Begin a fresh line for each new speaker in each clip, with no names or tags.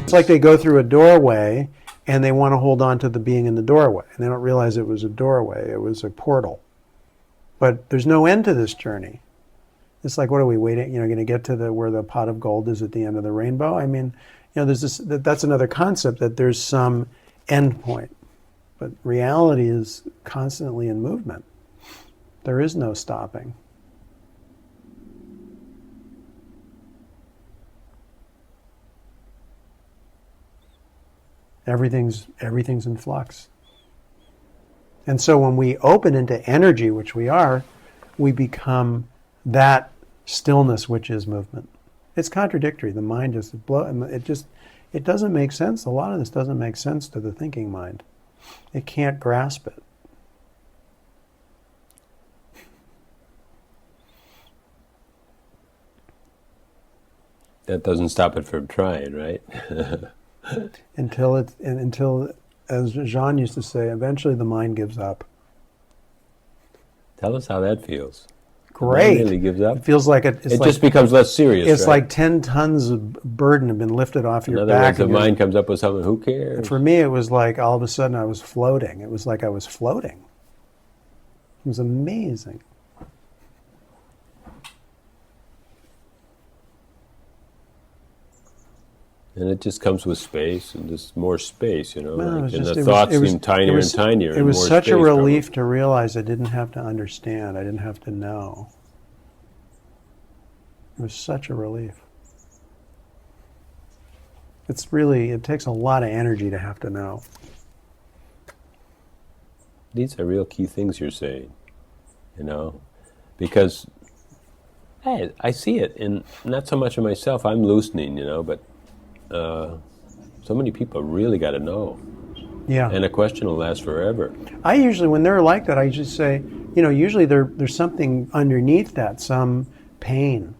It's like they go through a doorway and they want to hold on to the being in the doorway. And they don't realize it was a doorway. It was a portal. But there's no end to this journey. It's like, what are we waiting? Going to get to where the pot of gold is at the end of the rainbow? I mean, there's this. That's another concept, that there's some end point. But reality is constantly in movement. There is no stopping. Everything's in flux. And so when we open into energy, which we are, we become that stillness which is movement. It's contradictory. The mind it doesn't make sense. A lot of this doesn't make sense to the thinking mind. It can't grasp it.
That doesn't stop it from trying, right?
until, as Jean used to say, eventually the mind gives up.
Tell us how that feels.
Great.
It really gives up.
It feels like it
just becomes less serious.
It's
right?
like 10 tons of burden have been lifted off your
back.
In other
words, the mind comes up with something. Who cares?
For me, it was like all of a sudden I was floating. It was like I was floating. It was amazing.
And it just comes with space, and just more space,
Well,
and the thoughts seem tinier and tinier.
It was such a relief to realize I didn't have to understand. I didn't have to know. It was such a relief. It takes a lot of energy to have to know.
These are real key things you're saying, because hey, I see it, and not so much of myself. I'm loosening, but so many people really got to know.
Yeah.
And a question will last forever.
I usually, when they're like that, I just say, usually there's something underneath that, some pain,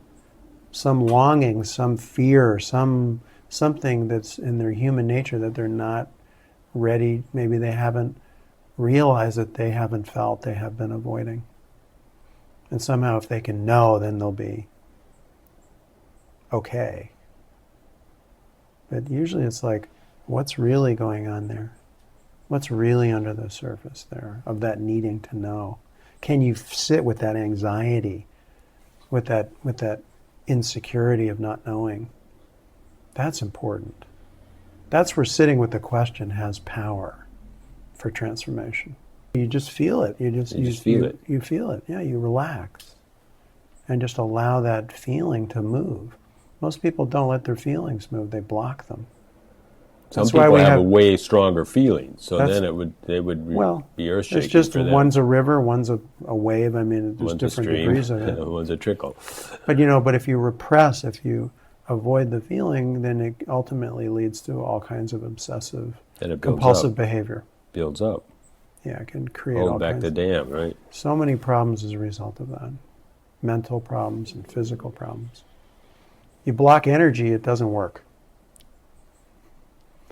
some longing, some fear, something that's in their human nature that they're not ready. Maybe they haven't realized that they haven't felt, they have been avoiding. And somehow if they can know, then they'll be okay. But usually it's like, what's really going on there? What's really under the surface there of that needing to know? Can you sit with that anxiety, with that insecurity of not knowing? That's important. That's where sitting with the question has power for transformation. You just feel it. You just feel it. You feel it. Yeah, you relax and just allow that feeling to move. Most people don't let their feelings move; they block them.
Some people have a way stronger feeling, so then they would be earth-shaking.
It's just
for them.
One's a river, one's a wave. I mean, there's
One's
different
a stream,
degrees of it.
One's a trickle.
But if you repress, if you avoid the feeling, then it ultimately leads to all kinds of obsessive, compulsive behavior.
Builds up.
Yeah, it can create
Hold
all
back
kinds
the dam, right?
So many problems as a result of that. Mental problems and physical problems. You block energy, it doesn't work.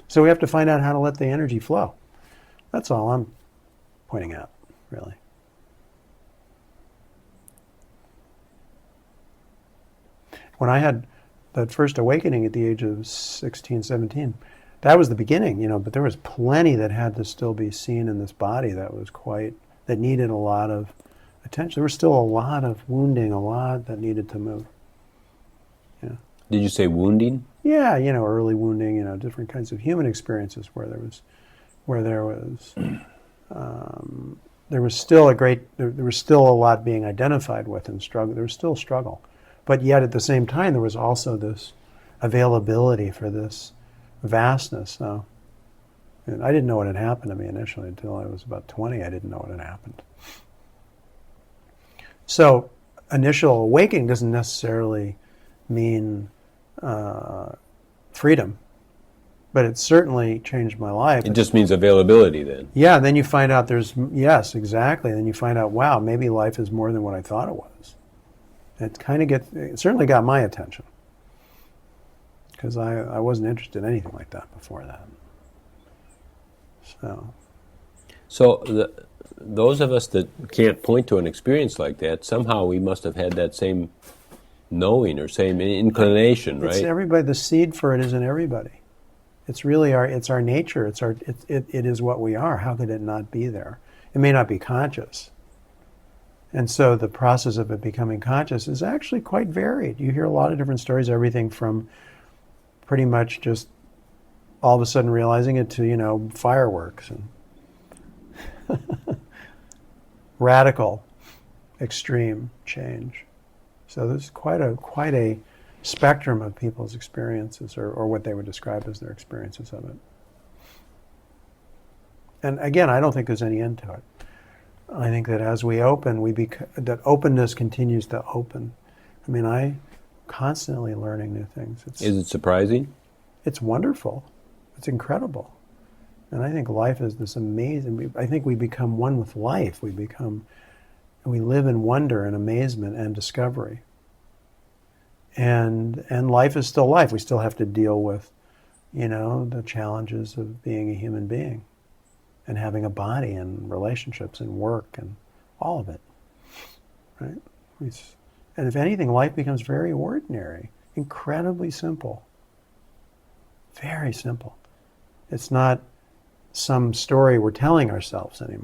So we have to find out how to let the energy flow. That's all I'm pointing out, really. When I had that first awakening at the age of 16, 17, that was the beginning, but there was plenty that had to still be seen in this body that needed a lot of attention. There was still a lot of wounding, a lot that needed to move. Yeah.
Did you say wounding?
Yeah, early wounding, different kinds of human experiences where there was still a lot being identified with and struggle. There was still struggle, but yet at the same time there was also this availability for this vastness. So, and I didn't know what had happened to me initially until I was about 20. I didn't know what had happened. So, initial awakening doesn't necessarily mean freedom, but it certainly changed my life.
It just means availability then.
Yeah, then you find out yes, exactly. Then you find out, wow, maybe life is more than what I thought it was. It certainly got my attention because I wasn't interested in anything like that before that.
So those of us that can't point to an experience like that, somehow we must have had that same knowing or same inclination, right?
It's everybody. The seed for it is in everybody. It's really it's our nature. It is what we are. How could it not be there? It may not be conscious. And so the process of it becoming conscious is actually quite varied. You hear a lot of different stories, everything from pretty much just all of a sudden realizing it to, fireworks and radical, extreme change. So there's quite a spectrum of people's experiences, or what they would describe as their experiences of it. And again, I don't think there's any end to it. I think that as we open, that openness continues to open. I mean, I constantly learning new things.
Is it surprising?
It's wonderful. It's incredible. And I think life is this amazing. I think we become one with life. We live in wonder and amazement and discovery. And life is still life. We still have to deal with, the challenges of being a human being and having a body and relationships and work and all of it, right? And if anything, life becomes very ordinary, incredibly simple, very simple. It's not some story we're telling ourselves anymore.